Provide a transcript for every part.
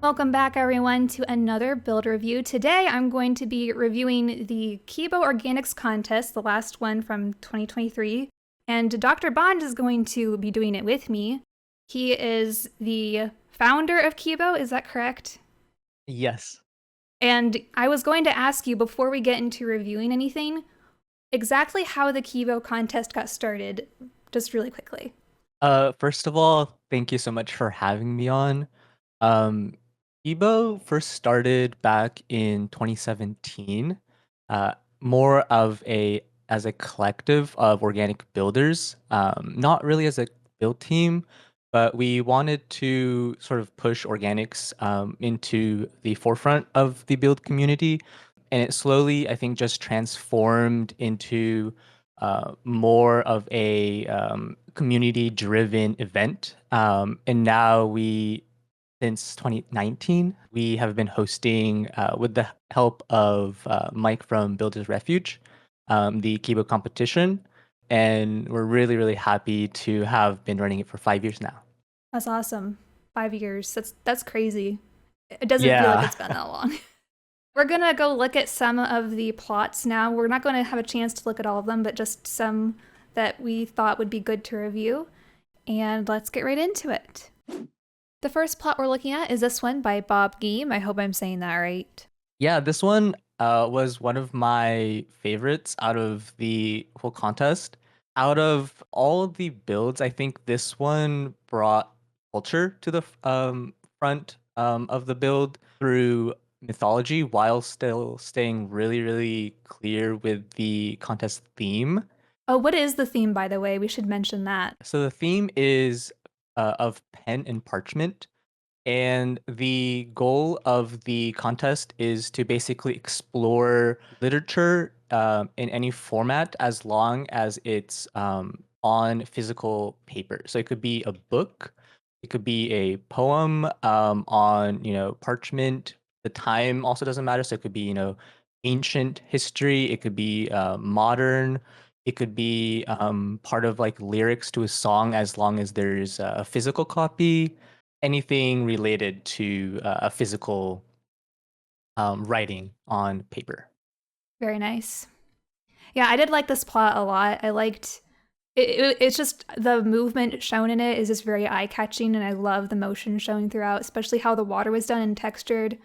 Welcome back, everyone, to another build review. Today, I'm going to be reviewing the Kibo Organics contest, the last one from 2023, and Dr. Bond is going to be doing it with me. He is the founder of Kibo, is that correct? Yes. And I was going to ask you, before we get into reviewing anything, exactly how the Kibo contest got started, just really quickly. First of all, thank you so much for having me on. Um, Kibo first started back in 2017, uh, more of a as a collective of organic builders, not really as a build team, but we wanted to sort of push organics into the forefront of the build community, and it slowly, I think, just transformed into more of a community-driven event. And now since 2019, we have been hosting, with the help of Mike from Builders Refuge, the Kibo competition. And we're really, really happy to have been running it for 5 years now. That's awesome. 5 years. That's crazy. It doesn't feel like Yeah. it's been that long. We're gonna go look at some of the plots now. We're not gonna have a chance to look at all of them, but just some that we thought would be good to review. And let's get right into it. The first plot we're looking at is this one by BobGeam. I hope I'm saying that right. Yeah, this one was one of my favorites out of the whole contest. Out of all of the builds, I think this one brought culture to the front of the build through mythology while still staying really, really clear with the contest theme. Oh, what is the theme, by the way? We should mention that. So the theme is of pen and parchment. And the goal of the contest is to basically explore literature in any format as long as it's on physical paper. So it could be a book, it could be a poem on, parchment. The time also doesn't matter. So it could be, ancient history, it could be modern. It could be part of like lyrics to a song as long as there's a physical copy, anything related to a physical writing on paper. Very nice. Yeah, I did like this plot a lot. I liked it's just the movement shown in it is just very eye catching, and I love the motion showing throughout, especially how the water was done and textured.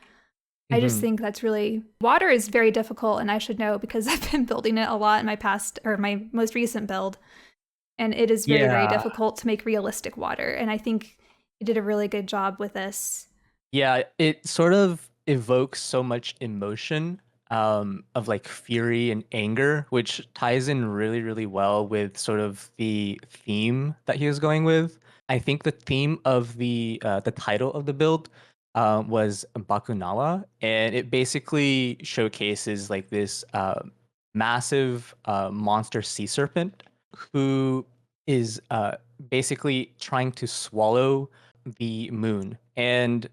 I just Hmm. think that's really water is very difficult, and I should know because I've been building it a lot in my past or my most recent build, and it is very, very Yeah. difficult to make realistic water. And I think you did a really good job with this. Yeah, it sort of evokes so much emotion of like fury and anger, which ties in really, really well with sort of the theme that he was going with. I think the theme of the title of the build was Bakunawa, and it basically showcases like this massive monster sea serpent who is basically trying to swallow the moon. And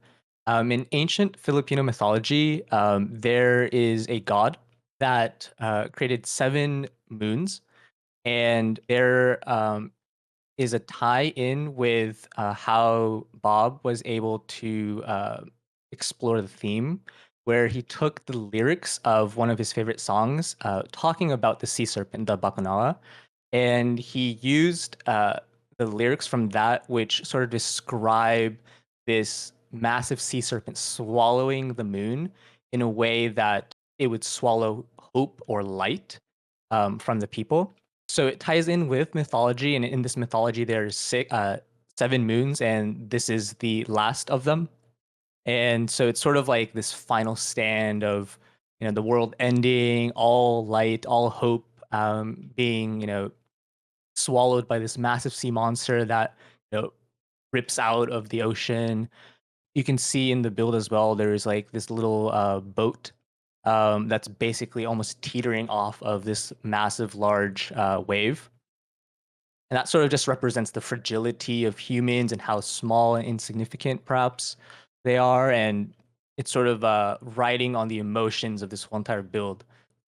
in ancient Filipino mythology, there is a god that created seven moons, and there is a tie-in with how Bob was able to explore the theme, where he took the lyrics of one of his favorite songs, talking about the sea serpent, the Bakunawa, and he used the lyrics from that, which sort of describe this massive sea serpent swallowing the moon in a way that it would swallow hope or light from the people. So it ties in with mythology, and in this mythology, there's seven moons, and this is the last of them. And so it's sort of like this final stand of, the world ending, all light, all hope, being, swallowed by this massive sea monster that rips out of the ocean. You can see in the build as well, there's like this little boat that's basically almost teetering off of this massive, large wave. And that sort of just represents the fragility of humans and how small and insignificant perhaps they are. And it's sort of riding on the emotions of this whole entire build.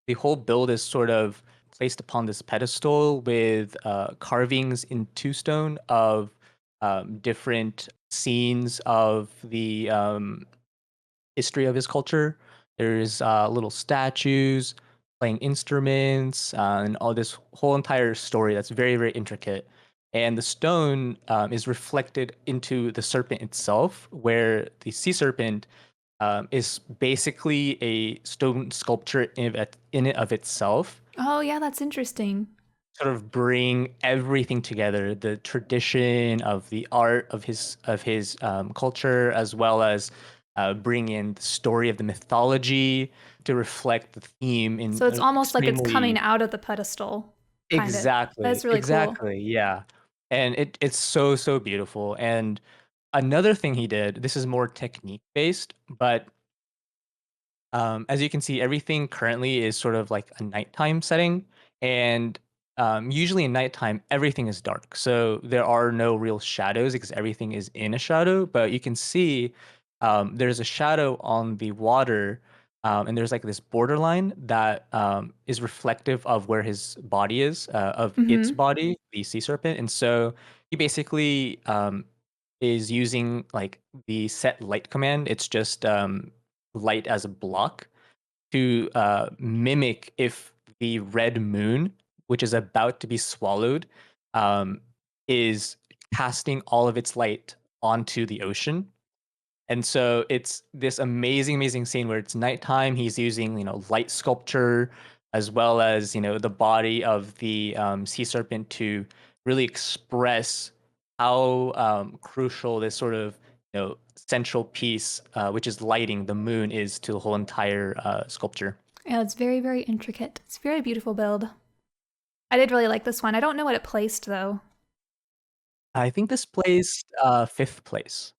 The whole build is sort of placed upon this pedestal with carvings in two stone of different scenes of the history of his culture. There's little statues, playing instruments, and all this whole entire story that's very, very intricate. And the stone is reflected into the serpent itself, where the sea serpent is basically a stone sculpture in it of itself, Oh, yeah, that's interesting. sort of bring everything together, the tradition of the art of his culture, as well as bring in the story of the mythology to reflect the theme in So it's an almost like it's coming extremely out of the pedestal, kind of. exactly, That's really cool. exactly, yeah. And it's so, so beautiful. And another thing he did, this is more technique based, but as you can see, everything currently is sort of like a nighttime setting, and usually in nighttime, everything is dark. So there are no real shadows because everything is in a shadow. But you can see there's a shadow on the water, and there's like this borderline that is reflective of where his body is, of its Mm-hmm. body, the sea serpent. And so he basically is using like the set light command. It's just light as a block to mimic if the red moon, which is about to be swallowed, um, is casting all of its light onto the ocean. And so it's this amazing, amazing scene where it's nighttime. He's using, light sculpture as well as, the body of the sea serpent to really express how crucial this sort of, central piece, which is lighting the moon, is to the whole entire sculpture. Yeah, it's very, very intricate. It's a very beautiful build. I did really like this one. I don't know what it placed though. I think this placed fifth place.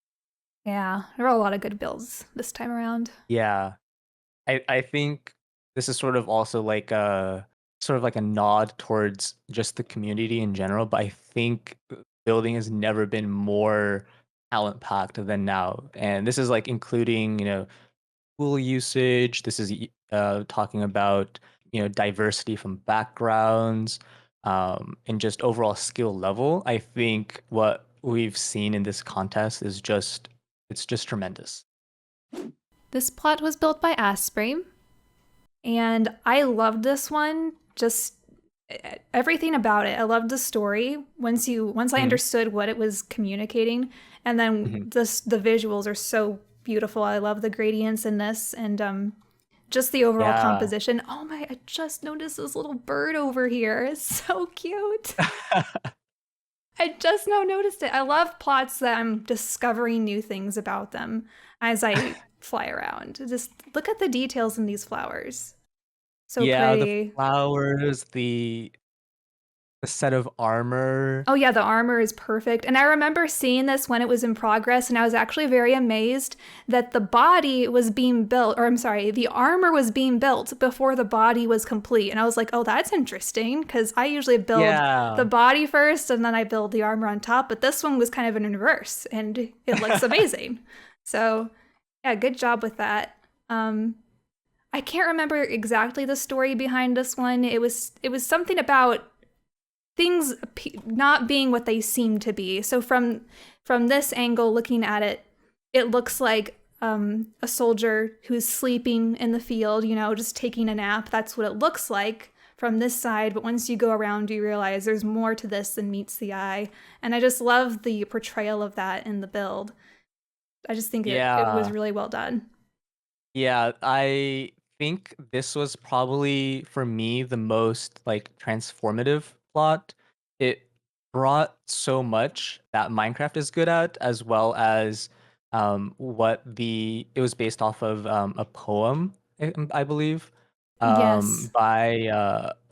Yeah, there were a lot of good builds this time around. Yeah. I think this is sort of like a nod towards just the community in general, but I think building has never been more talent packed than now. And this is like including, tool usage. This is talking about, diversity from backgrounds, and just overall skill level. I think what we've seen in this contest is just it's just tremendous. This plot was built by Aspream, and I loved this one. Just everything about it. I loved the story. Once I Mhm, understood what it was communicating, and then mhm. the visuals are so beautiful. I love the gradients in this, and just the overall Yeah. composition. Oh my! I just noticed this little bird over here. It's so cute. I just now noticed it. I love plots that I'm discovering new things about them as I fly around. Just look at the details in these flowers. So Yeah, the pretty. flowers, the set of armor. Oh yeah, the armor is perfect. And I remember seeing this when it was in progress, and I was actually very amazed that the body was being built, or I'm sorry, the armor was being built before the body was complete. And I was like, oh, that's interesting, because I usually build the Yeah. body first and then I build the armor on top, but this one was kind of in reverse, and it looks amazing. So yeah, good job with that. I can't remember exactly the story behind this one. It was something about things not being what they seem to be. So from this angle, looking at it, it looks like a soldier who's sleeping in the field, just taking a nap. That's what it looks like from this side. But once you go around, you realize there's more to this than meets the eye. And I just love the portrayal of that in the build. I just think it was Yeah. really well done. Yeah, I think this was probably for me the most like transformative plot. It brought so much that Minecraft is good at, as well as what the it was based off of a poem, I believe, Yes. by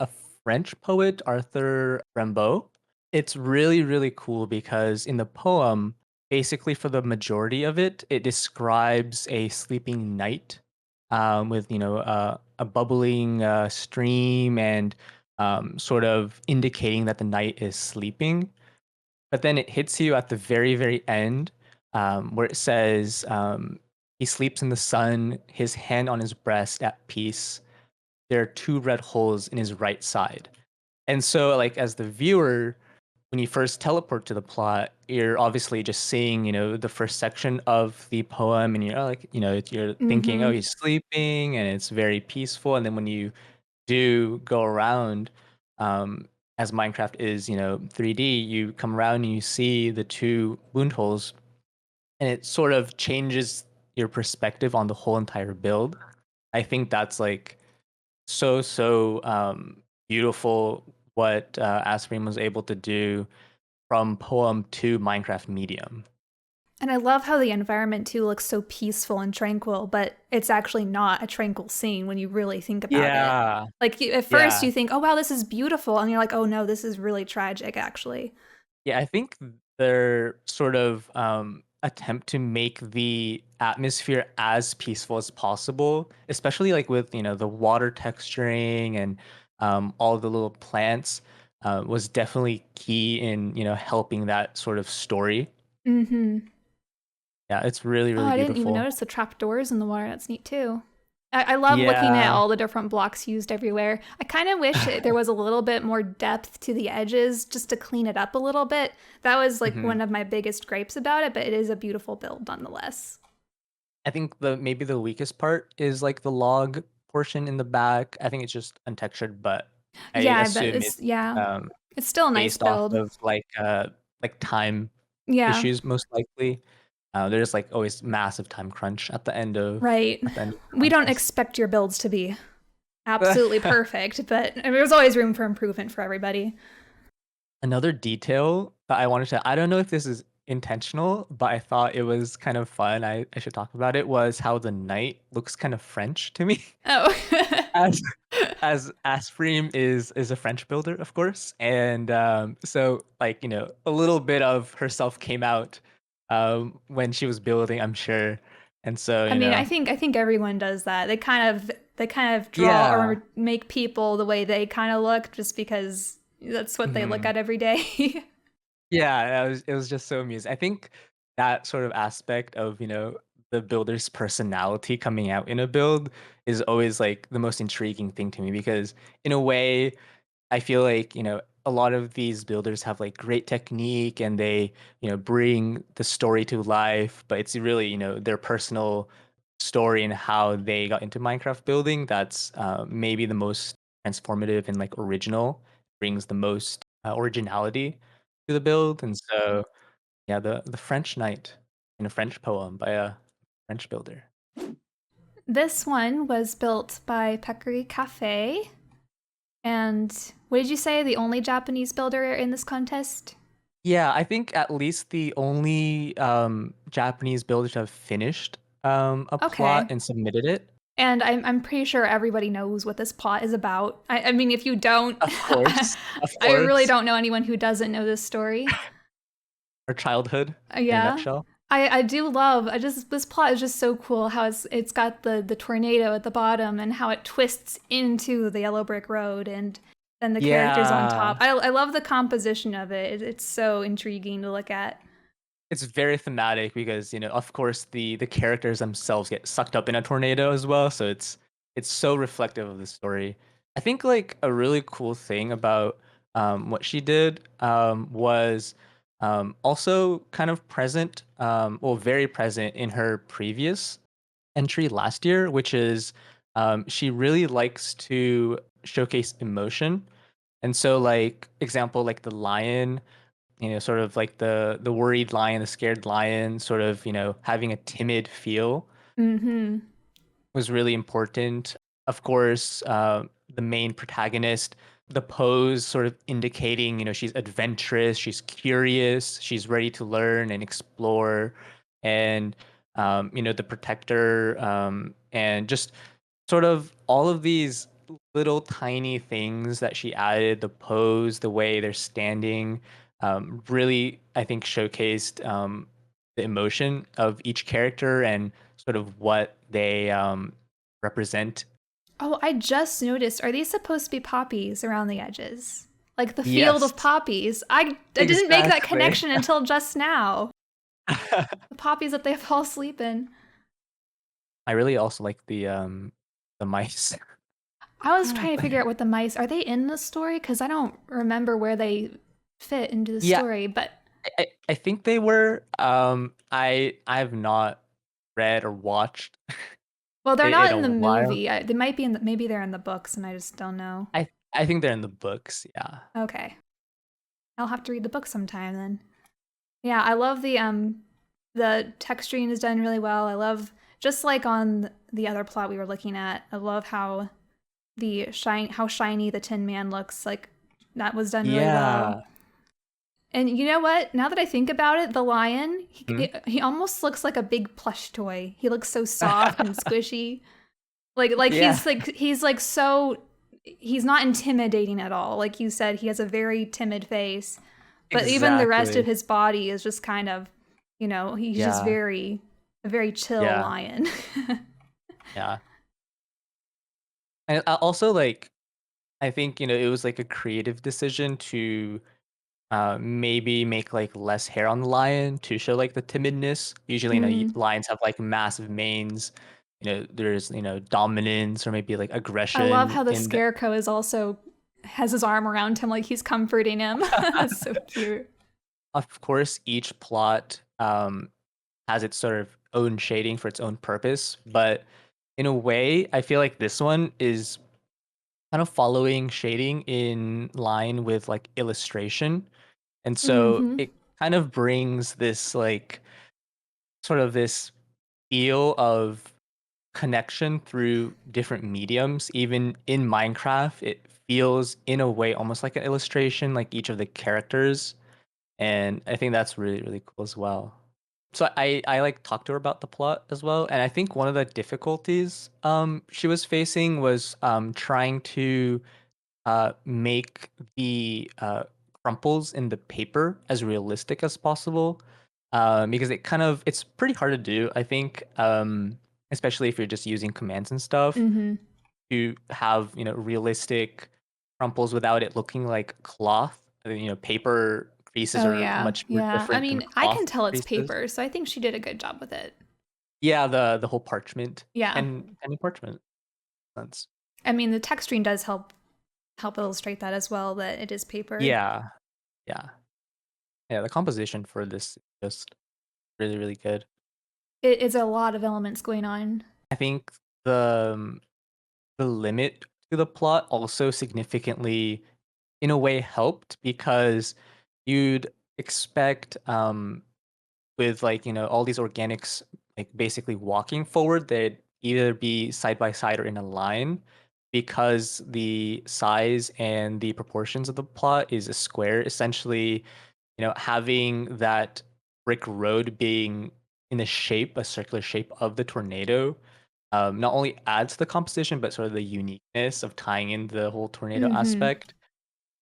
a French poet, Arthur Rimbaud. It's really, really cool because in the poem, basically for the majority of it, it describes a sleeping knight with a bubbling stream and sort of indicating that the knight is sleeping. But then it hits you at the very, very end where it says he sleeps in the sun, his hand on his breast at peace. There are two red holes in his right side. And so, like as the viewer, when you first teleport to the plot, you're obviously just seeing, the first section of the poem, and you're like, you're thinking, oh, Mm-hmm. he's sleeping, and it's very peaceful. And then when you do go around, as Minecraft is, 3D, you come around and you see the two wound holes, and it sort of changes your perspective on the whole entire build. I think that's like so beautiful what Aspream was able to do from poem to Minecraft medium. And I love how the environment too looks so peaceful and tranquil, but it's actually not a tranquil scene when you really think about it. Yeah, Like at first yeah, you think, "Oh wow, this is beautiful," and you're like, "Oh no, this is really tragic actually." yeah. I think their sort of attempt to make the atmosphere as peaceful as possible, especially like with the water texturing and all the little plants, was definitely key in helping that sort of story. Mm-hmm. Yeah, it's really Oh, really I didn't even beautiful. notice the trapdoors in the water. That's neat too. I love looking at Yeah. all the different blocks used everywhere. I kind of wish there was a little bit more depth to the edges just to clean it up a little bit. That was like hmm one of my biggest gripes about it, but it is a beautiful build nonetheless. I think the maybe the weakest part is like the log portion in the back. I think it's just untextured, but I Yeah, I bet assume it's yeah. um, It's still a nice based off build. of like time Yeah, issues most likely. There's like always massive time crunch at the end of right. the We don't contest. expect your builds to be absolutely perfect, but there's always room for improvement for everybody. Another detail that I wanted to, I don't know if this is intentional, but I thought it was kind of fun. I should talk about it, was how the knight looks kind of French to me. Oh. As Aspream is a French builder, of course, and so like a little bit of herself came out when she was building, I'm sure, and so I mean, I think everyone does that. They kind of draw yeah, or make people the way they kind of look just because that's what they look hmm at every day. yeah, it was just so amusing. I think that sort of aspect of the builder's personality coming out in a build is always like the most intriguing thing to me, because in a way I feel like, a lot of these builders have like great technique and they, bring the story to life, but it's really, their personal story and how they got into Minecraft building that's maybe the most transformative and like original, brings the most originality to the build. And so, yeah, the French Knight in a French poem by a French builder. This one was built by Peccary Cafe. And what did you say? The only Japanese builder in this contest? Yeah, I think at least the only Japanese builders have finished a plot Okay. and submitted it. And I'm pretty sure everybody knows what this plot is about. I mean, if you don't, Of course, of I really course. don't know anyone who doesn't know this story. Our childhood in a Yeah. nutshell. I do love I just this plot is just so cool how it's got the tornado at the bottom and how it twists into the yellow brick road and then the characters on top. Yeah, I love the composition of it. It's so intriguing to look at. it's very thematic because, of course the characters themselves get sucked up in a tornado as well, so it's so reflective of the story. I think like a really cool thing about what she did was also kind of present, well, very present in her previous entry last year, which is she really likes to showcase emotion. And so, like example, like the lion, sort of like the worried lion, the scared lion, sort of having a timid feel Mm-hmm. was really important. Of course, the main protagonist, the pose sort of indicating, she's adventurous, she's curious, she's ready to learn and explore, and the protector, and just sort of all of these little tiny things that she added, the pose, the way they're standing, really, I think, showcased the emotion of each character and sort of what they represent. Oh, I just noticed. Are these supposed to be poppies around the edges? Like the field Yes, of poppies. I didn't make that exactly. connection until just now. The poppies that they fall asleep in. I really also like the mice. I was trying to figure out what the mice are they in the story because I don't remember where they fit into the Yeah, story. But I think they were. I've not read or watched well, they're it in not a in the while. movie. They might be in the, maybe they're in the books, and I just don't know. I think they're in the books. Yeah. Okay, I'll have to read the book sometime then. Yeah, I love the texturing is done really well. I love just like on the other plot we were looking at. I love how how shiny the Tin Man looks. Like that was done really well. Yeah. And you know what? Now that I think about it, the lion, Hmm? he almost looks like a big plush toy. He looks so soft and squishy. Like Yeah. he's like so he's not intimidating at all. Like you said, he has a very timid face. But even the rest of Exactly. his body is just kind of, he's just Yeah. a very chill Yeah. lion. Yeah. And also like I think, it was like a creative decision to maybe make like less hair on the lion to show like the timidness. Usually, Mm. lions have like massive manes. There's, dominance or maybe like I love aggression how the in the scarecrow is also has his arm around him like he's comforting him. That's so cute. Of course, each plot has its sort of own shading for its own purpose, but in a way, I feel like this one is kind of following shading in line with like illustration. And so Mm-hmm. it kind of brings this like sort of this feel of connection through different mediums. Even in Minecraft, it feels in a way almost like an illustration, like each of the characters. And I think that's really, really cool as well. So I like talked to her about the plot as well. And I think one of the difficulties she was facing was trying to make the crumples in the paper as realistic as possible, because it's pretty hard to do. I think, especially if you're just using commands and stuff, Mm-hmm. to have realistic crumples without it looking like cloth. Paper creases Oh are yeah, much more yeah. I different than mean, I cloth can tell it's creases. paper, so I think she did a good job with it. Yeah, the whole parchment Yeah. and penny parchment sense. I mean, the texturing does help illustrate that as well, that it is paper. Yeah, yeah, yeah. The composition for this is just really, really good. It is a lot of elements going on. I think the limit to the plot also significantly, in a way, helped because you'd expect, with like all these organics like basically walking forward, they'd either be side by side or in a line, because the size and the proportions of the plot is a square. Essentially, having that brick road being in the shape, a circular shape of the tornado, not only adds to the composition, but sort of the uniqueness of tying in the whole tornado Mm-hmm. aspect.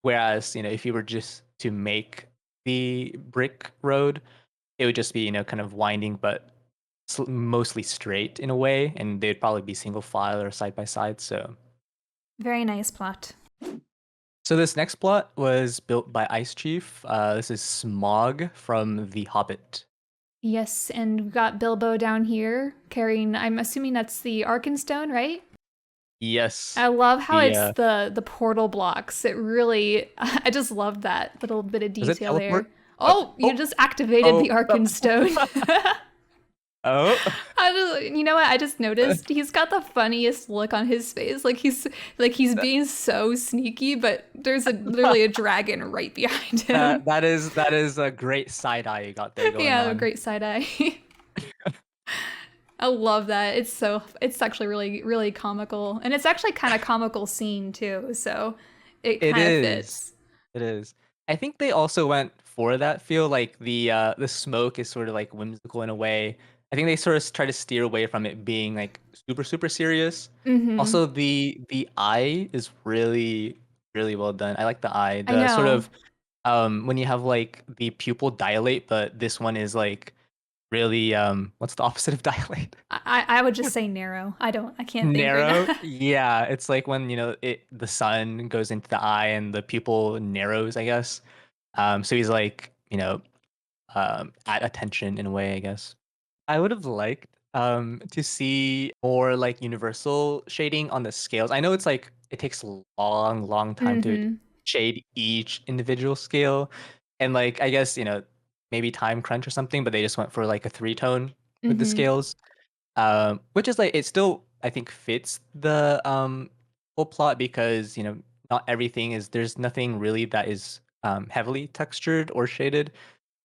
Whereas, if you were just to make the brick road, it would just be, kind of winding, but mostly straight in a way, and they'd probably be single file or side by side. Very nice plot. So this next plot was built by Ice Chief. This is Smog from The Hobbit. Yes, and we've got Bilbo down here carrying, I'm assuming that's the Arkenstone, right? Yes, I love how the it's the portal blocks. It really, I just love that little bit of does it detail there. teleport? Oh, Oh, you oh, just activated the oh, Arkenstone. oh. You know what? I just noticed he's got the funniest look on his face. Like he's being so sneaky, but there's literally a dragon right behind him. That is a great side eye you got there going Yeah, a on. great side eye. I love that. It's actually really really comical, and it's actually kind of comical scene too. So it It kind of is. fits. It is. I think they also went for that feel. Like the smoke is sort of like whimsical in a way. I think they sort of try to steer away from it being like super super serious. Mm-hmm. Also, the eye is really really well done. I like the eye. I The sort know. of when you have like the pupil dilate, but this one is like really what's the opposite of dilate? I would just say narrow. I can't think right Narrow. now. Yeah, it's like when, the sun goes into the eye and the pupil narrows, I guess. So he's like, at attention in a way, I guess. I would have liked to see more like universal shading on the scales. I know it's like it takes a long, long time to Mm-hmm. shade each individual scale, And like I guess, maybe time crunch or something, but they just went for like a three tone with the Mm-hmm. scales. Which is like it still I think fits the whole plot because, not everything is there's nothing really that is heavily textured or shaded.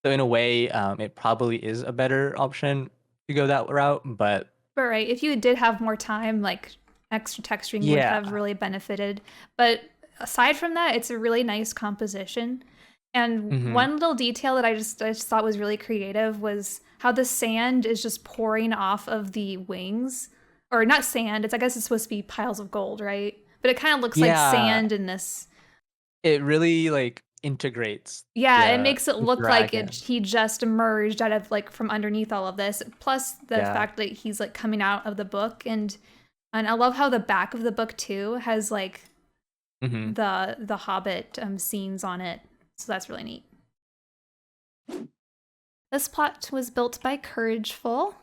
So in a way, it probably is a better option to go that route. But But right, if you did have more time, like extra texturing would yeah. have really benefited. But aside from that, it's a really nice composition. And Hmm. one little detail that I just thought was really creative was how the sand is just pouring off of the wings. Or not sand, I guess it's supposed to be piles of gold, right? But it kind of looks like Yeah, sand in this. it really like integrates Yeah, it the makes it look like dragon. he just emerged out of like from underneath all of this. Plus the Yeah. fact that he's like coming out of the book, and I love how the back of the book too has like Hmm. the Hobbit scenes on it. So that's really neat. This plot was built by Courageful,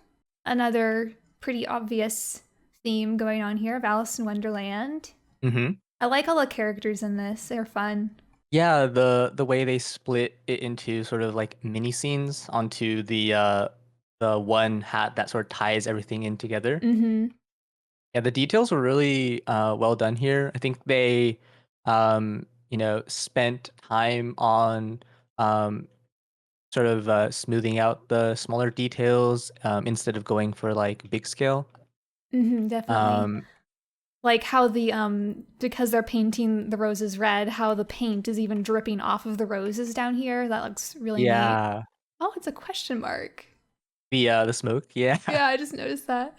another pretty obvious theme going on here of Alice in Wonderland. Hmm. I like all the characters in this. They're fun. Yeah, the way they split it into sort of like mini scenes onto the one hat that sort of ties everything in together. Mm-hmm. Yeah, the details were really well done here. I think they spent time on um sort of smoothing out the smaller details instead of going for like big scale. Mm-hmm, definitely. Um Like how the because they're painting the roses red, how the paint is even dripping off of the roses down here. That looks really neat. yeah, Oh, it's a question mark. the smoke, yeah. Yeah, I just noticed that.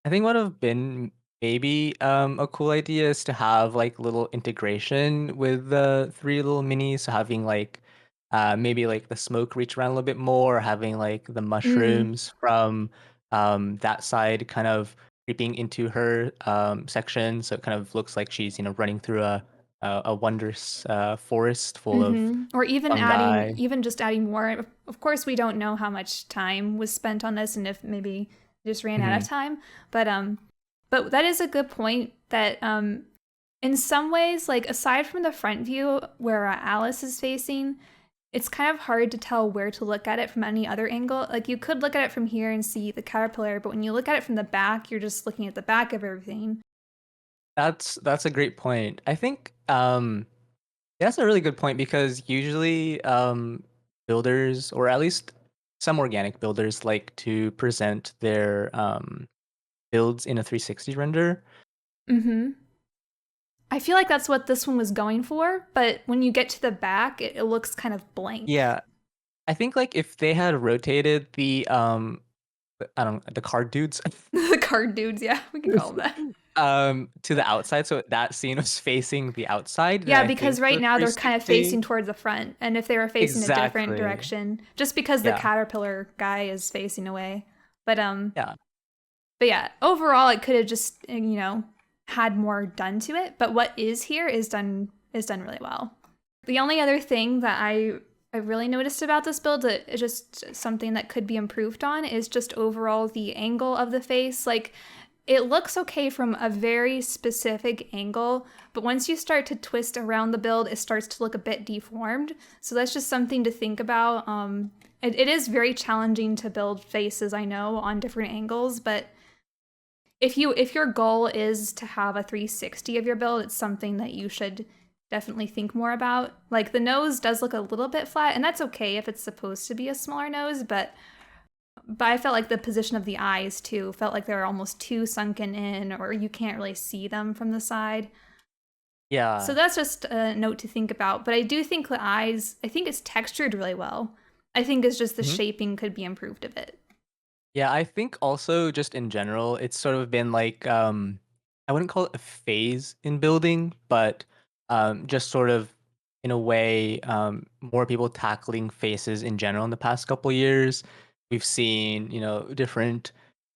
I think what would have been maybe a cool idea is to have like little integration with the three little minis. So having like maybe like the smoke reach around a little bit more, having like the Mm, mushrooms from that side kind of creeping into her section. So it kind of looks like she's, running through a wondrous forest full of mm-hmm. Or even fungi. even just adding more. Of course, we don't know how much time was spent on this, and if maybe just ran out of Hmm. time. But that is a good point. That in some ways, like aside from the front view where Alice is facing, it's kind of hard to tell where to look at it from any other angle. Like you could look at it from here and see the caterpillar, but when you look at it from the back, you're just looking at the back of everything. That's a great point. I think that's a really good point because usually builders, or at least some organic builders, like to present their builds in a 360 render. Mm-hmm. I feel like that's what this one was going for, but when you get to the back, it looks kind of blank. Yeah, I think like if they had rotated the I don't the card dudes The card dudes, yeah, we could call them that. to the outside, so that scene was facing the outside, then Yeah, I because think right the now they're kind of 360 facing towards the front, and if they were facing a different exactly. direction, just because the Yeah. caterpillar guy is facing away. But um, Yeah. But yeah, overall, it could have just had more done to it. But what is here is done really well. The only other thing that I really noticed about this build that is just something that could be improved on is just overall the angle of the face. Like it looks okay from a very specific angle, but once you start to twist around the build, it starts to look a bit deformed. So that's just something to think about. It is very challenging to build faces, I know, on different angles, but if your goal is to have a 360 of your build, it's something that you should definitely think more about. Like the nose does look a little bit flat, and that's okay if it's supposed to be a smaller nose, but I felt like the position of the eyes too felt like they were almost too sunken in, or you can't really see them from the side. So Yeah. that's just a note to think about. But I do think the eyes, I think it's textured really well. I think it's just the Mhm. shaping could be improved a bit. Yeah, I think also just in general, it's sort of been like I wouldn't call it a phase in building, but just sort of in a way more people tackling faces in general in the past couple years. We've seen, different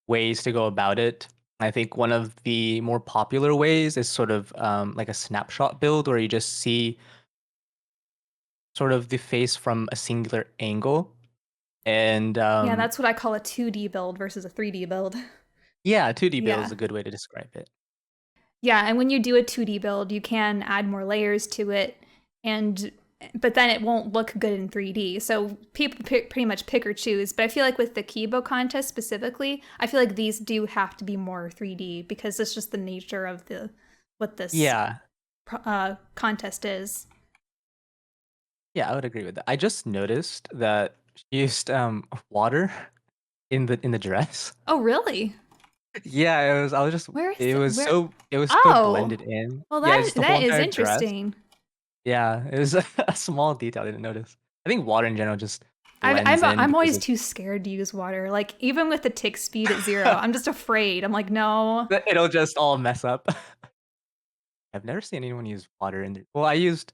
ways to go about it. I think one of the more popular ways is sort of like a snapshot build where you just see sort of the face from a singular angle. And Yeah, that's what I call a 2D build versus a 3D build. yeah, 2D build is Yeah. a good way to describe it. Yeah, and when you do a 2D build, you can add more layers to it. And but then it won't look good in 3D. So people pretty much pick or choose. But I feel like with the Kibo contest specifically, I feel like these do have to be more 3D because it's just the nature of the what this Yeah, contest is. yeah, I would agree with that. I just noticed that she used water in the dress. Oh, really? Yeah, it was. I was just. Where is it? Where? It was so Oh, blended in. well, Yeah, that just the whole that is entire dress. interesting. Yeah, it was a small detail I didn't notice. I think water in general just I'm blends I'm in I'm because always too scared to use water. Like even with the tick speed at 0, I'm just afraid. I'm like, no. it'll just all mess up. I've never seen anyone use water in there. Well, I used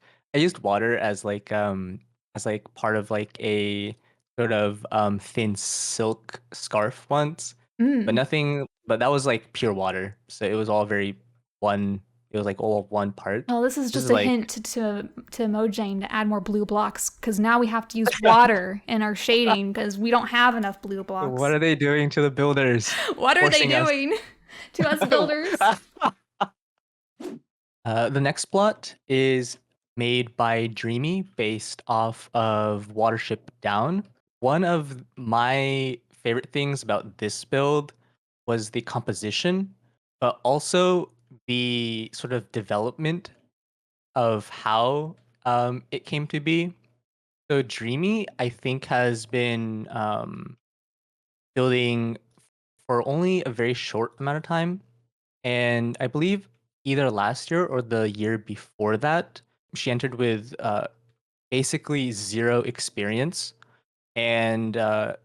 water as like part of like a sort of thin silk scarf once, but Mm. nothing. But that was like pure water, so it was all very one. It was like all one part. Well, this is This just is a like hint to Mojang to add more blue blocks because now we have to use water in our shading because we don't have enough blue what blocks. are they doing to the builders? What are they Forcing us. doing to us builders? The next plot is made by Dreamy based off of Watership Down. One of my favorite things about this build was the composition, but also the sort of development of how it came to be. So Dreamy, I think, has been building for only a very short amount of time. And I believe either last year or the year before that, she entered with basically zero experience. And her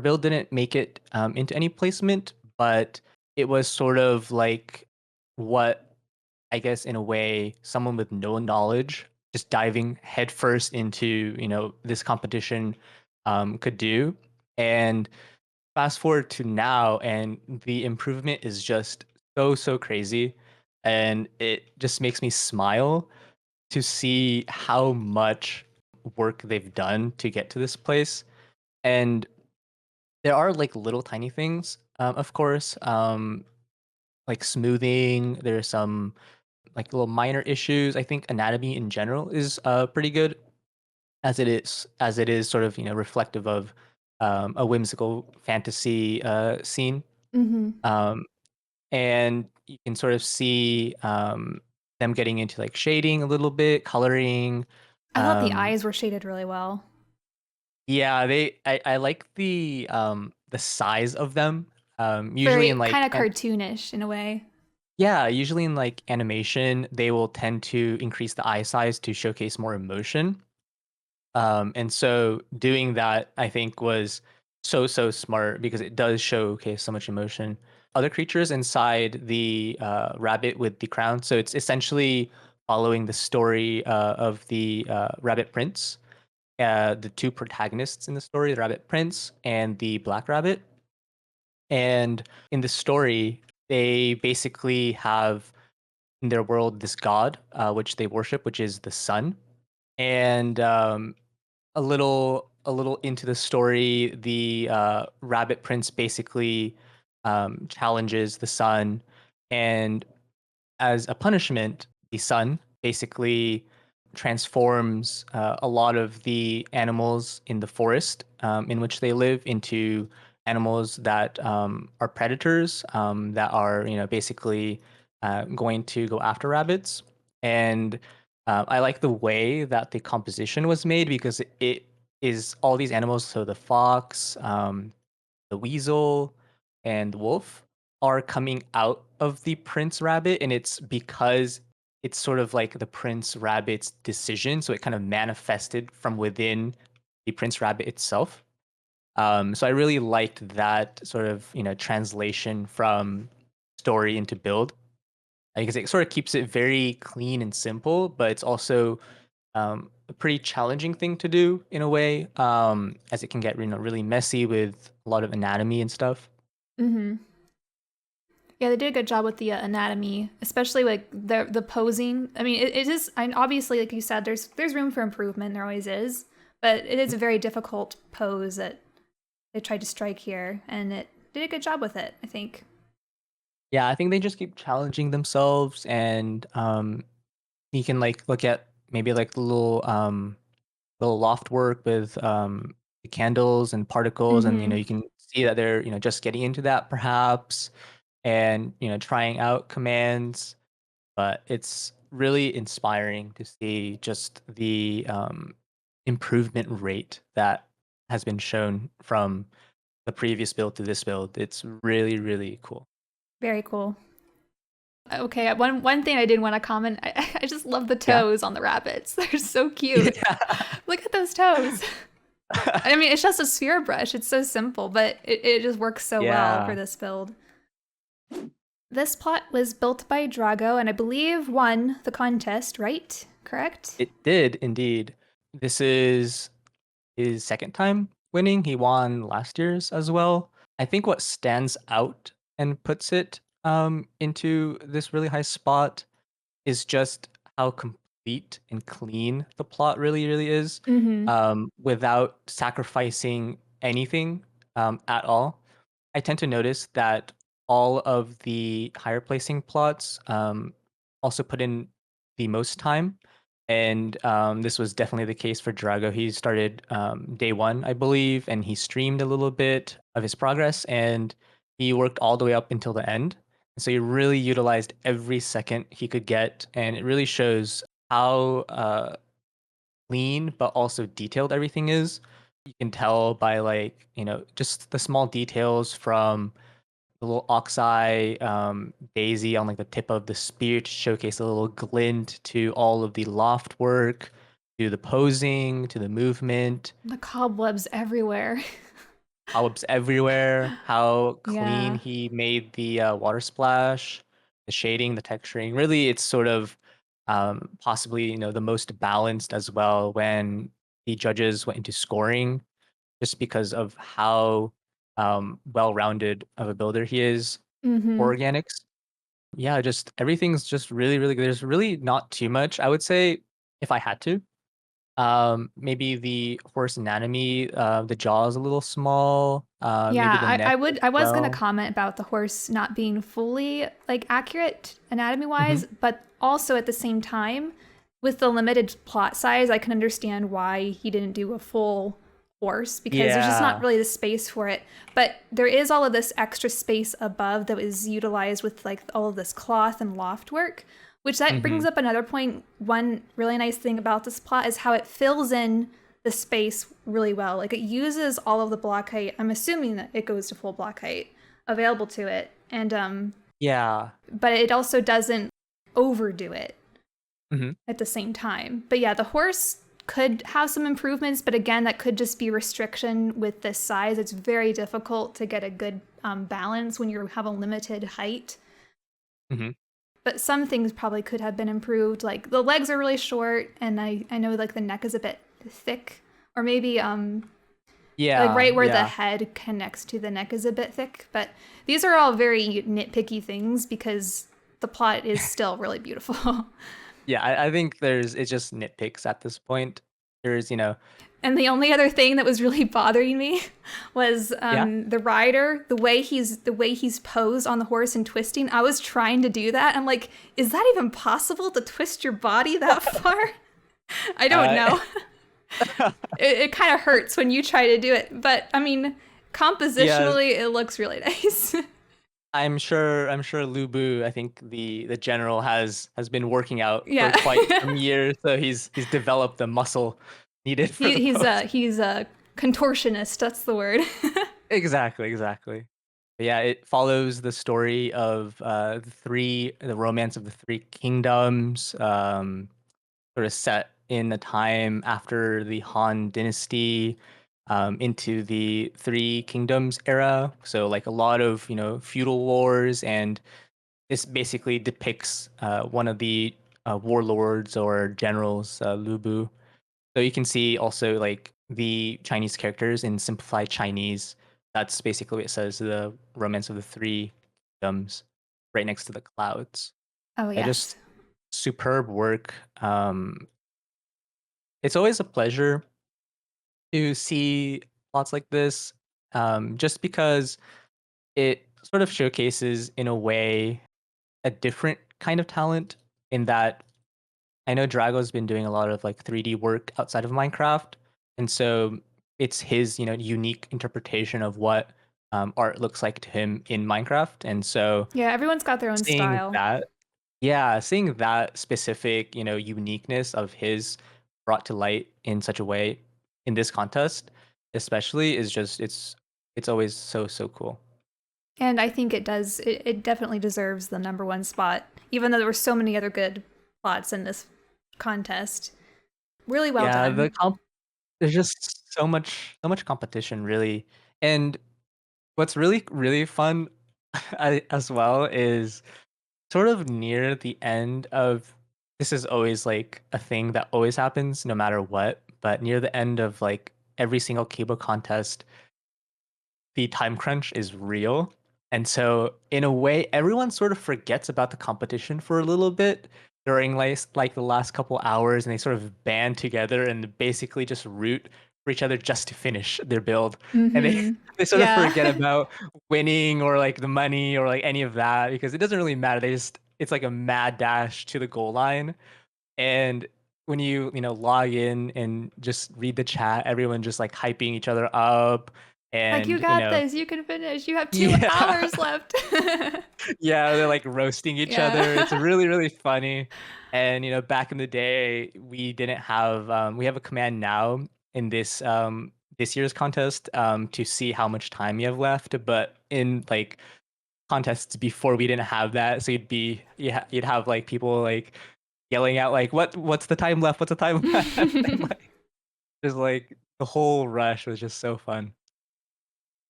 build didn't make it into any placement, but it was sort of like what I guess in a way someone with no knowledge just diving headfirst into this competition could do. And fast forward to now, and the improvement is just so crazy, and it just makes me smile to see how much work they've done to get to this place. And there are like little tiny things, of course, like smoothing. There's some like little minor issues. I think anatomy in general is pretty good, as it is sort of reflective of a whimsical fantasy scene. Hmm. Um, and you can sort of see them getting into like shading a little bit, coloring. I thought the Um, eyes were shaded really well. yeah, I like the size of them. Usually Very in kind like of cartoonish in a way. yeah, usually in like animation, they will tend to increase the eye size to showcase more emotion. And so doing that, I think, was so smart because it does showcase so much emotion. Other creatures inside the rabbit with the crown. So it's essentially following the story of the rabbit prince, the two protagonists in the story, the rabbit prince and the black rabbit. And in the story, they basically have in their world this god, which they worship, which is the sun. And a little into the story, the Rabbit Prince basically challenges the sun, and as a punishment, the sun basically transforms a lot of the animals in the forest in which they live into animals that are predators that are basically going to go after rabbits. And I like the way that the composition was made because it is all these animals. So the fox, the weasel, and the wolf are coming out of the prince rabbit, and it's because it's sort of like the prince rabbit's decision, so it kind of manifested from within the prince rabbit itself. So I really liked that sort of translation from story into build because it sort of keeps it very clean and simple, but it's also a pretty challenging thing to do in a way, as it can get really messy with a lot of anatomy and stuff. Hmm. Yeah, they did a good job with the anatomy, especially like the posing. I mean, it is. And obviously, like you said, there's room for improvement. There always is, but it is a very difficult pose that they tried to strike here, and it did a good job with it. I think. Yeah, I think they just keep challenging themselves, and you can like look at maybe like the little little loft work with the candles and particles, and Mm-hmm. you can see that they're just getting into that perhaps, and trying out commands. But it's really inspiring to see just the improvement rate that has been shown from the previous build to this build. It's really, really cool. Very cool. Okay, one thing I did want to comment. I just love the Yeah. toes on the rabbits. They're so cute. Yeah. Look at those toes. I mean, it's just a sphere brush. It's so simple, but it just works so well for Yeah, this build. This plot was built by Drago and I believe won the contest, right? Correct? it did indeed. This is his second time winning. He won last year's as well. I think what stands out and puts it into this really high spot is just how complete and clean the plot really, really is, Mm-hmm. without sacrificing anything at all. I tend to notice that all of the higher placing plots also put in the most time. And this was definitely the case for Drago. He started day one, I believe, and he streamed a little bit of his progress, and he worked all the way up until the end. So he really utilized every second he could get, and it really shows how clean but also detailed everything is. You can tell by just the small details from the little oxeye daisy on like the tip of the spear to showcase a little glint to all of the loft work, to the posing, to the movement, The cobwebs everywhere. cobwebs everywhere, how clean Yeah. he made the water splash, the shading, the texturing. Really, it's sort of possibly the most balanced as well when the judges went into scoring, just because of how well-rounded of a builder he is Mm-hmm. for organics. Yeah, just everything's just really, really good. There's really not too much. I would say if I had to, maybe the horse anatomy, the jaw is a little small. Maybe the Yeah, I neck as would I was gonna well. comment about the horse not being fully like accurate anatomy Hmm. wise, but also at the same time, with the limited plot size, I can understand why he didn't do a full horse because there's just not Yeah. really the space for it. But there is all of this extra space above that was utilized with like all of this cloth and loft work, which that Hmm. brings up another point. One really nice thing about this plot is how it fills in the space really well. Like it uses all of the block height. I'm assuming that it goes to full block height available to it, and Yeah. but it also doesn't overdo it Hmm. at the same time. But yeah, the horse could have some improvements, but again, that could just be restriction with this size. It's very difficult to get a good balance when you have a limited height. Hmm. But some things probably could have been improved. Like the legs are really short, and I know like the neck is a bit thick, or maybe like Yeah. right where the Yeah. head connects to the neck is a bit thick. But these are all very nitpicky things because the plot is still really beautiful. Yeah. I think it's just nitpicks at this point. There's, And the only other thing that was really bothering me was yeah. the rider, the way he's posed on the horse and twisting. I was trying to do that. I'm like, is that even possible to twist your body that far? I don't Uh, know. It kind of hurts when you try to do it, but I mean, yeah. compositionally, it looks really nice. I'm sure Lubu, I think the general has been working out for Yeah, quite some years, so he's developed the muscle needed for the he's pose. a contortionist. That's the word. Exactly, exactly. But yeah, it follows the story of the romance of the three kingdoms, sort of set in the time after the Han Dynasty, into the Three Kingdoms era. So like a lot of feudal wars, and this basically depicts one of the warlords or generals, Lubu. So you can see also like the Chinese characters in simplified Chinese. That's basically what it says, the romance of the three kingdoms, right next to the clouds. Oh Yeah, yes. just superb work. It's always a pleasure to see plots like this, just because it sort of showcases, in a way, a different kind of talent, in that I know Drago's been doing a lot of like 3D work outside of Minecraft, and so it's his, unique interpretation of what art looks like to him in Minecraft. And so Yeah, everyone's got their own seeing style. that, yeah, seeing that specific, uniqueness of his brought to light in such a way in this contest, especially, is just it's always so cool. And I think it definitely deserves the number one spot, even though there were so many other good plots in this contest. Really well Yeah, done. there's just so much competition, really. And what's really fun as well is sort of near the end of, this is always like a thing that always happens no matter what, but near the end of like every single Kibo contest, the time crunch is real. And so in a way, everyone sort of forgets about the competition for a little bit during like the last couple hours, and they sort of band together and basically just root for each other just to finish their build. And they Mm-hmm. they sort of Yeah. forget about winning or like the money or like any of that, because it doesn't really matter. It's like a mad dash to the goal line. And when you log in and just read the chat, everyone just like hyping each other up. Like, you And got this. You can finish. You have two yeah, hours left. yeah, they're like roasting each other. It's Yeah. really funny. And back in the day, we didn't have we have a command now in this year's contest to see how much time you have left. But in like contests before, we didn't have that. So you'd have like people like yelling out like, what's the time left? What's the time left? And like just like the whole rush was just so fun.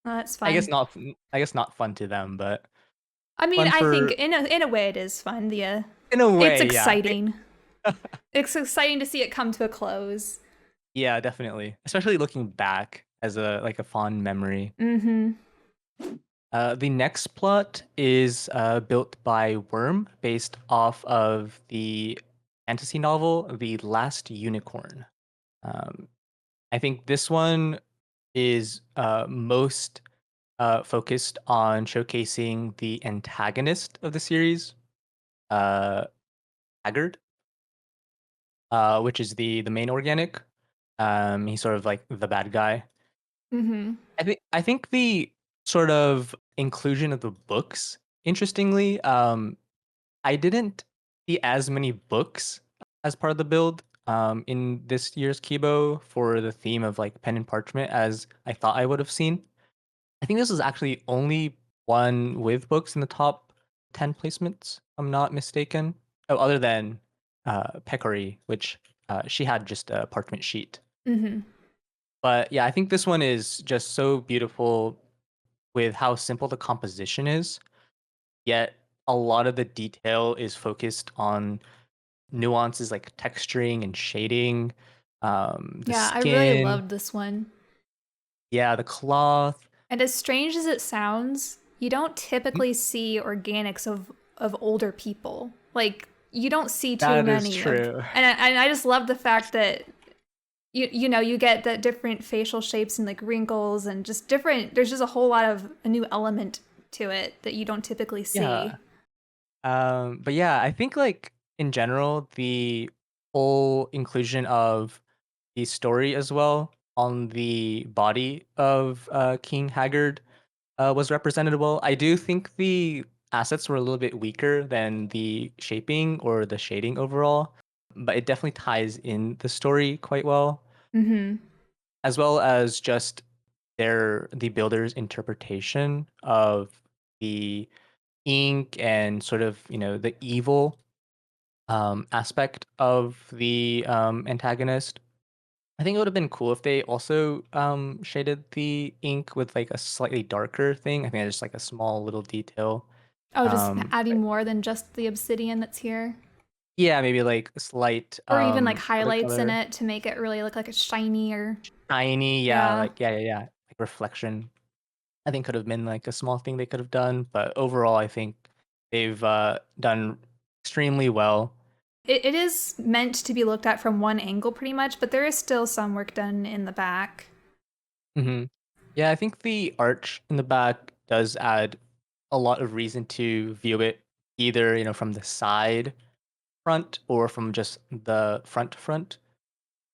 Oh, that's I guess fun. not I guess not fun to them, but I mean, fun I think for, in a way it is fun. in a It's way, yeah. exciting. It's exciting to see it come to a close. Yeah, definitely. Especially looking back as a fond memory. Mm-hmm. The next plot is built by Worm, based off of the fantasy novel The Last Unicorn. Um, I think this one is most focused on showcasing the antagonist of the series, uh, Haggard, which is the main organic. He's sort of like the bad guy. Mm-hmm. I think the sort of inclusion of the books, interestingly, I didn't see as many books as part of the build in this year's Kibo for the theme of like pen and parchment as I thought I would have seen. I think this was actually only one with books in the top 10 placements, if I'm not mistaken. Oh, other than Peccary, which she had just a parchment sheet. Mm-hmm. But yeah, I think this one is just so beautiful with how simple the composition is, yet a lot of the detail is focused on nuances like texturing and shading, the Yeah, I really skin, loved this one. yeah, the cloth. And as strange as it sounds, you don't Mm, typically see organics of older people. Like, you don't see too that is many of, true. and I just love the fact that you get the different facial shapes and like wrinkles and just different. There's just a whole lot of a new element to it that you don't typically see. Yeah. But yeah, I think like in general, the whole inclusion of the story as well on the body of King Haggard was represented well. I do think the assets were a little bit weaker than the shaping or the shading overall, but it definitely ties in the story quite well, Mm-hmm. as well as just the builder's interpretation of the ink and sort of the evil aspect of the antagonist. I think it would have been cool if they also shaded the ink with like a slightly darker thing. I think that's just like a small little detail. Oh, just adding But more than just the obsidian that's here, yeah, maybe like a slight or even like other highlights in color. it to make it really look like it's shiny or Shiny, yeah, yeah. like yeah, like reflection. I think could have been like a small thing they could have done, but overall I think they've done extremely well. It is meant to be looked at from one angle pretty much, but there is still some work done in the back. Hmm. Yeah, I think the arch in the back does add a lot of reason to view it either, from the side front or from just the front to front.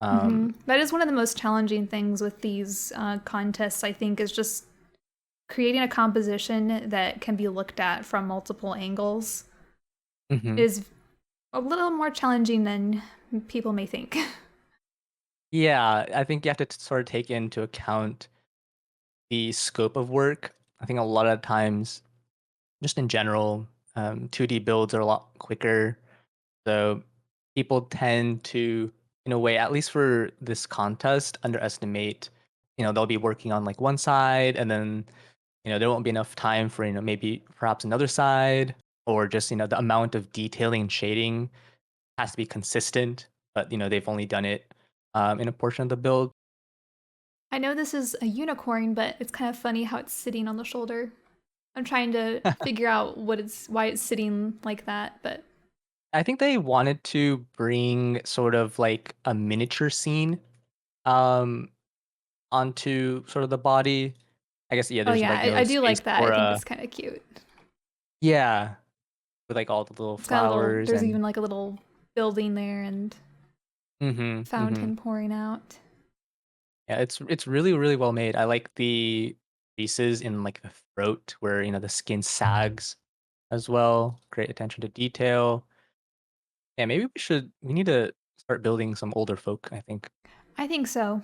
Um, That is one of the most challenging things with these contests, I think, is just creating a composition that can be looked at from multiple angles mhm. is a little more challenging than people may think. Yeah, I think you have to sort of take into account the scope of work. I think a lot of times, just in general, 2D builds are a lot quicker. So people tend to, in a way, at least for this contest, underestimate, they'll be working on like one side and then, there won't be enough time for, maybe perhaps another side or just, the amount of detailing and shading has to be consistent, but, they've only done it in a portion of the build. I know this is a unicorn, but it's kind of funny how it's sitting on the shoulder. I'm trying to figure out why it's sitting like that, but I think they wanted to bring sort of like a miniature scene um onto sort of the body. I guess yeah, oh there's yeah, like I no do space like that. I for think a it's kind of cute. yeah, with like all the little It's got a little. flowers There's and even like a little building there and mhm. fountain pouring out. Yeah, it's really really well made. I like the pieces in like the throat where the skin sags as well. Great attention to detail. Yeah, maybe we need to start building some older folk, I think. I think so.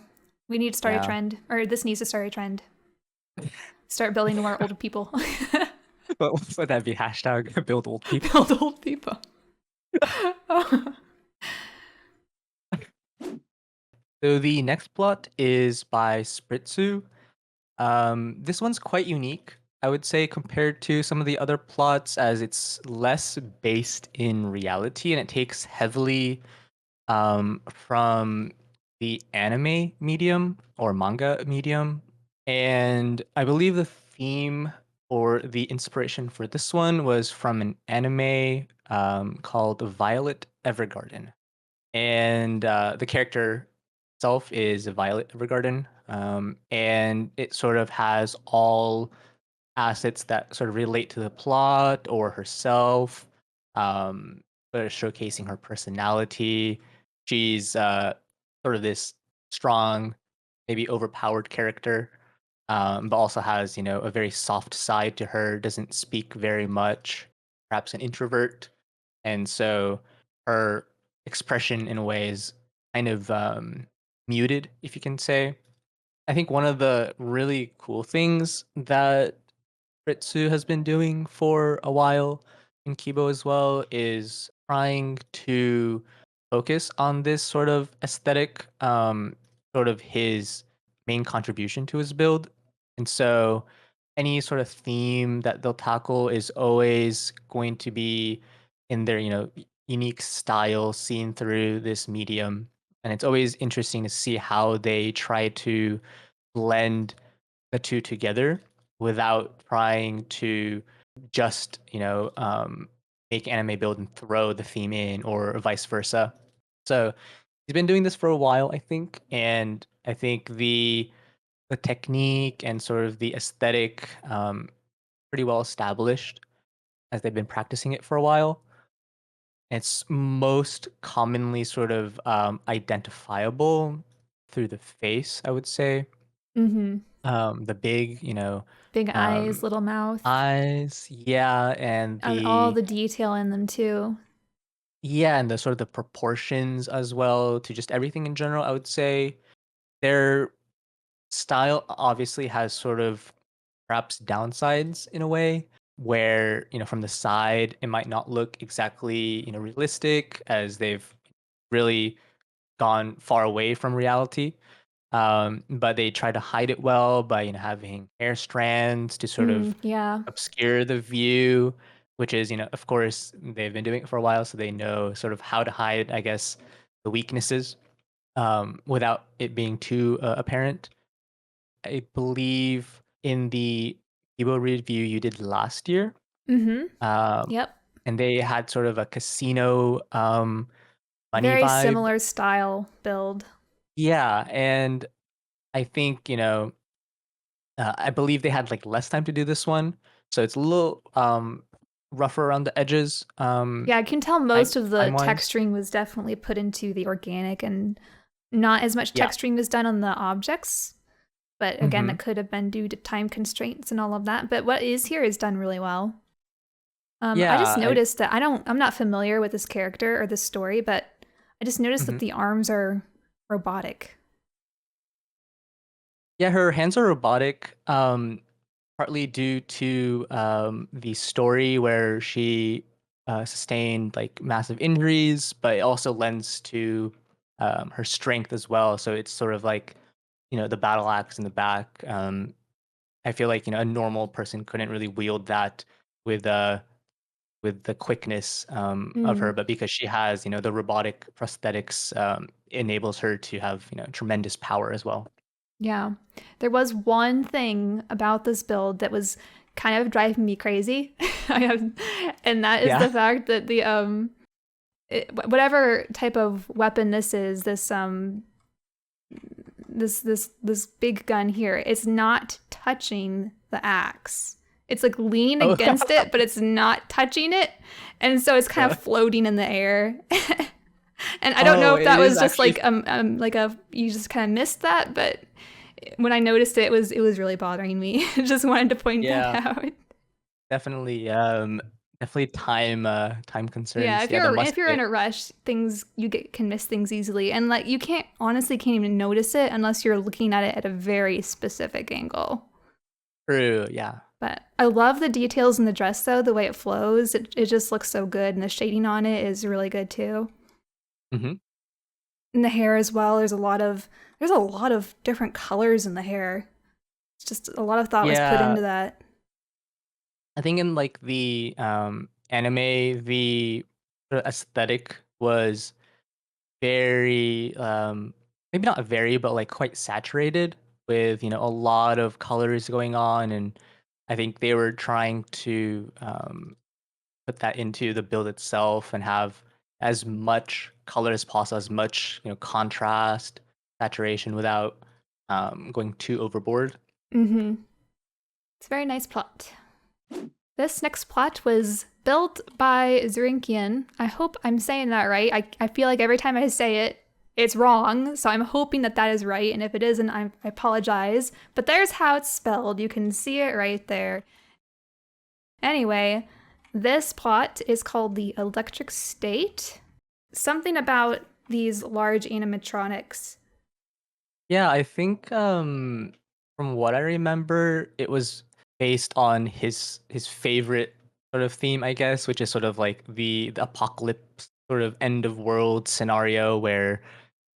We need to start a Yeah. trend, or this needs to start a trend. Start building more old people. But what would that be? Hashtag build old people. Build old people. So the next plot is by Spritzu. This one's quite unique, I would say, compared to some of the other plots, as it's less based in reality and it takes heavily from the anime medium or manga medium. And I believe the theme or the inspiration for this one was from an anime called Violet Evergarden. And the character itself is Violet Evergarden. And it sort of has all assets that sort of relate to the plot or herself, um, showcasing her personality. She's sort of this strong, maybe overpowered character, but also has, a very soft side to her, doesn't speak very much, perhaps an introvert. And so her expression, in a way, is kind of muted, if you can say. I think one of the really cool things that Spritzu has been doing for a while in Kibo as well is trying to focus on this sort of aesthetic, sort of his main contribution to his build. And so any sort of theme that they'll tackle is always going to be in their, unique style seen through this medium. And it's always interesting to see how they try to blend the two together without trying to just make anime build and throw the theme in or vice versa. So he's been doing this for a while, I think, and I think the technique and sort of the aesthetic pretty well established as they've been practicing it for a while. It's most commonly sort of identifiable through the face, I would say. Mm-hmm. The big, Big eyes, um, little mouth, eyes, yeah, and and all the detail in them too. the sort of the proportions as well to just everything in general, I would say. Their style obviously has sort of perhaps downsides in a way where, from the side it might not look exactly, realistic as they've really gone far away from reality. But they try to hide it well by, having hair strands to sort of Yeah. obscure the view, which is, of course, they've been doing it for a while, so they know sort of how to hide, I guess, the weaknesses without it being too apparent. I believe in the Kibo review you did last year, Mm-hmm. um, Yep. and they had sort of a casino money Very vibe. similar style build. Yeah, and I think, I believe they had like less time to do this one, so it's a little rougher around the edges. Yeah, I can tell time most of the time wise. texturing was definitely put into the organic and not as much Yeah. texturing was done on the objects. But again, Mm-hmm. that could have been due to time constraints and all of that. But what is here is done really well. I just Yeah. noticed that I'm not familiar with this character or this story, but I just noticed that Mhm. the arms are robotic. Yeah, her hands are robotic. Partly due to the story where she sustained like massive injuries, but it also lends to her strength as well. So it's sort of like, the battle axe in the back. I feel like, a normal person couldn't really wield that with uh with the quickness of her, Mm. but because she has, the robotic prosthetics enables her to have, tremendous power as well. Yeah. There was one thing about this build that was kind of driving me crazy. I have, and that is Yeah. the fact that whatever type of weapon this is, this big gun here, it's not touching the axe. It's like leaning Oh, against it, but it's not touching it. And so it's kind of yeah. floating in the air. And I don't know Oh, if it that is was just actually. like a you just kind of missed that, but when I noticed it, it was really bothering me. Just wanted to point that Yeah, out. definitely. Definitely time Yeah, concerns. Yeah, there if must you're be. in a rush, things can miss things easily, and like you can't even notice it unless you're looking at it at a very specific angle. True. Yeah. But I love the details in the dress though, the way it flows. It just looks so good, and the shading on it is really good too. Hmm. And the hair as well. There's a lot of different colors in the hair. It's just a lot of thought was put Yeah, into that. I think in like the anime, the aesthetic was very maybe not very, but like quite saturated with, a lot of colors going on, and I think they were trying to put that into the build itself and have as much color as possible, as much, contrast, saturation without going too overboard. Mm-hmm. It's a very nice plot. This next plot was built by Zorincian. I hope I'm saying that right. I feel like every time I say it, it's wrong. So I'm hoping that that is right. And if it isn't, I apologize. But there's how it's spelled. You can see it right there. Anyway, this plot is called the Electric State. Something about these large animatronics. Yeah, I think from what I remember, it was based on his favorite sort of theme, I guess, which is sort of like the apocalypse sort of end of world scenario where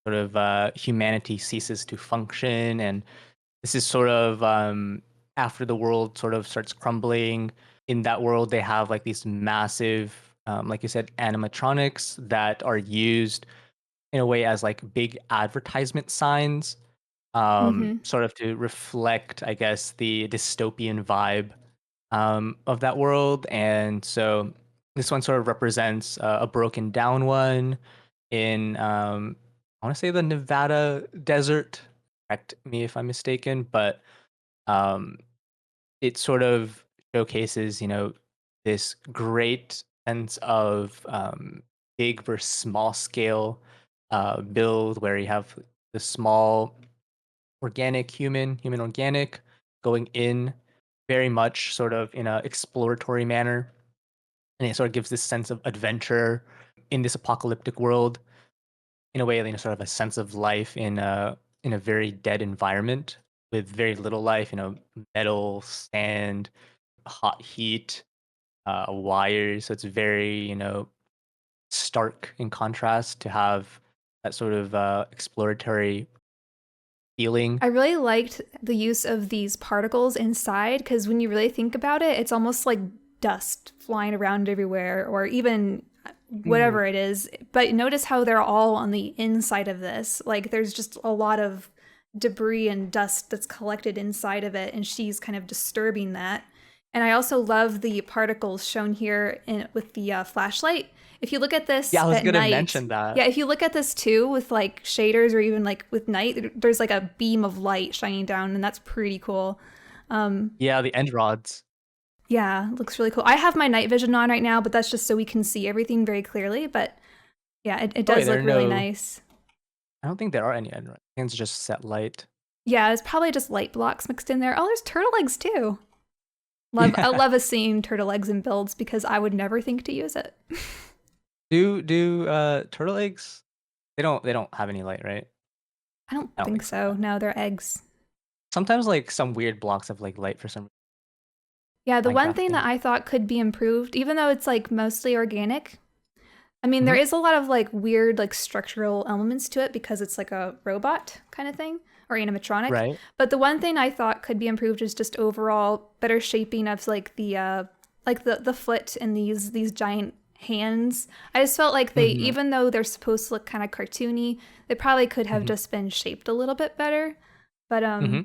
sort of humanity ceases to function, and this is sort of after the world sort of starts crumbling. In that world, they have like these massive, like you said, animatronics that are used in a way as like big advertisement signs, Mm-hmm. sort of to reflect, I guess, the dystopian vibe of that world. And so this one sort of represents a broken down one in, I want to say the Nevada desert. Correct me if I'm mistaken, but um, it sort of showcases, this great sense of big versus small scale build where you have the small organic human organic going in very much sort of in a exploratory manner, and it sort of gives this sense of adventure in this apocalyptic world in a way, sort of a sense of life in a very dead environment with very little life, metal, sand, hot heat, wires. So it's very, stark in contrast to have that sort of exploratory feeling. I really liked the use of these particles inside because when you really think about it, it's almost like dust flying around everywhere or even Mm. whatever it is. But notice how they're all on the inside of this. Like there's just a lot of debris and dust that's collected inside of it, and she's kind of disturbing that. And I also love the particles shown here with the flashlight. If you look at Yeah, this I was at gonna night, mention that. yeah, if you look at this too with like shaders or even like with night, there's like a beam of light shining down, and that's pretty cool. Yeah, the end rods. Yeah, it looks really cool. I have my night vision on right now, but that's just so we can see everything very clearly. But yeah, it Oh wait, does look really nice. I don't think there are any end. I think it's just set light. Yeah, it's probably just light blocks mixed in there. Oh, there's turtle eggs too. I Yeah. love seeing turtle eggs in builds because I would never think to use it. Do turtle eggs? They don't have any light, right? I don't I don't think think so. so. No. No, they're eggs. Sometimes like some weird blocks have like light for some Yeah, the one Minecraft thing that thing. I thought could be improved, even though it's like mostly organic, I mean, there Hmm. is a lot of like weird like structural elements to it because it's like a robot kind of thing or animatronic. Right. But the one thing I thought could be improved is just overall better shaping of like the foot and these giant hands. I just felt like they, Hmm. even though they're supposed to look kind of cartoony, they probably could have Hmm. just been shaped a little bit better. But Hmm.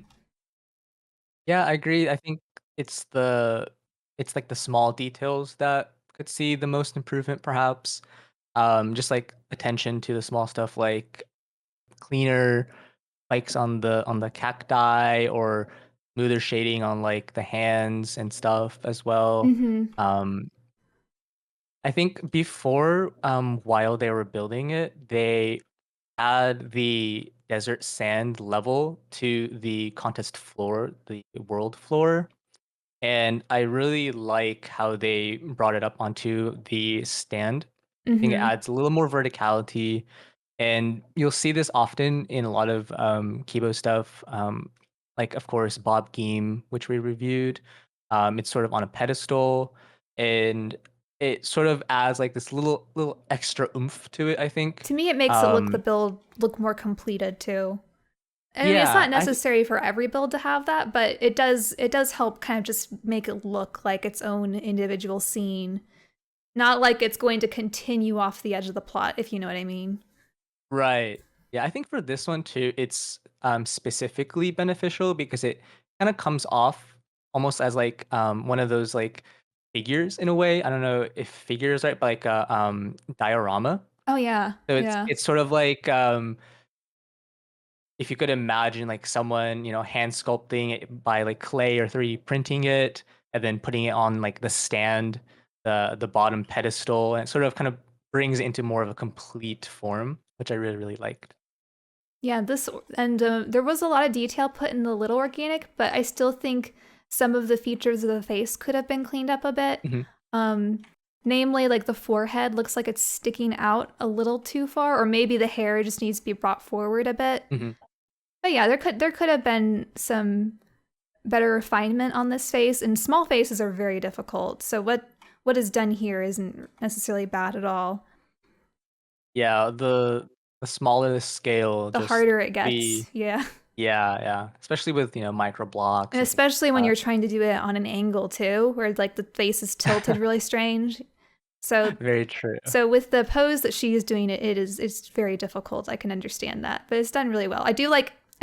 Yeah, I agree. I think it's the it's like the small details that could see the most improvement, perhaps. Just like attention to the small stuff, like cleaner spikes on the cacti or smoother shading on like the hands and stuff as well. mhm. Um, I think before, while they were building it, they add the desert sand level to the contest floor, the world floor. And I really like how they brought it up onto the stand. I think it Mhm. adds a little more verticality. And you'll see this often in a lot of Kibo stuff. Like, of course, BobGeam, which we reviewed. It's sort of on a pedestal. And it sort of adds like this little extra oomph to it, I think. To me, it makes it look the Um, build look more completed too. I mean, it's yeah, not necessary for every build to have that, but it does help kind of just make it look like its own individual scene, not like it's going to continue off the edge of the plot, if you know what I mean. right. Yeah, I think for this one too, it's specifically beneficial because it kind of comes off almost as like one of those like figures in a way. I don't know if figure is right, but like a diorama. Oh yeah, So it's yeah. it's sort of like if you could imagine like someone, hand sculpting it by like clay or 3D printing it and then putting it on like the stand, the bottom pedestal, and it sort of kind of brings it into more of a complete form, which I really, really liked. Yeah, this and there was a lot of detail put in the little organic, but I still think some of the features of the face could have been cleaned up a bit. Hmm. Um, namely, like the forehead looks like it's sticking out a little too far, or maybe the hair just needs to be brought forward a bit. Hmm. But yeah, there could have been some better refinement on this face, and small faces are very difficult. So what is done here isn't necessarily bad at all. Yeah, the smaller the scale, The just harder it gets, the yeah. yeah, especially with micro blocks And and things especially when like you're trying to do it on an angle too, where like the face is tilted that. really strange. So Very true. so with the pose that she is doing it's very difficult. I can understand that. But it's done really well. I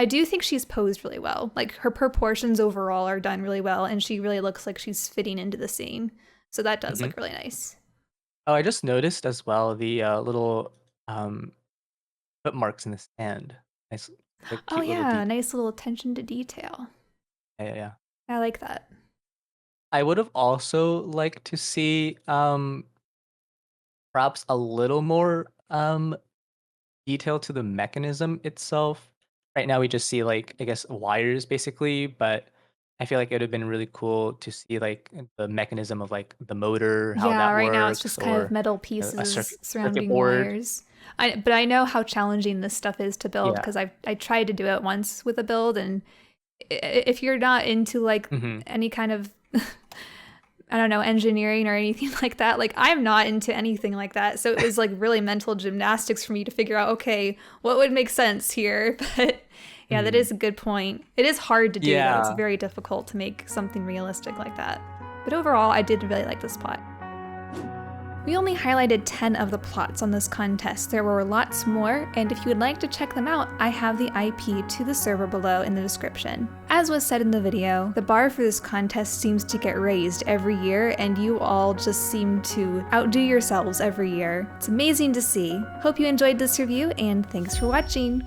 do think she's posed really well. Like her proportions overall are done really well and she really looks like she's fitting into the scene. So that does Hmm. look really nice. Oh, I just noticed as well the little um footmarks in the sand. Nice, like Oh cute little yeah, detail. nice little attention to detail. Yeah. I like that. I would have also liked to see perhaps a little more detail to the mechanism itself. Right now we just see like I guess wires basically, but I feel like it would have been really cool to see like the mechanism of like the motor, how Yeah, that right now it's works, just kind of or metal a pieces circuit surrounding board. wires. But I know how challenging this stuff is to build Yeah. because I tried to do it once with a build, and if you're not into like Hmm. any kind of I don't know engineering or anything like that, like I'm not into anything like that. So it was like really mental gymnastics for me to figure out okay what would make sense here. But yeah, that Hmm. is a good point. It is hard to do though. It's Yeah. very difficult to make something realistic like that. But overall, I did really like this plot. We only highlighted 10 of the plots on this contest. There were lots more, and if you would like to check them out, I have the IP to the server below in the description. As was said in the video, the bar for this contest seems to get raised every year, and you all just seem to outdo yourselves every year. It's amazing to see. Hope you enjoyed this review, and thanks for watching!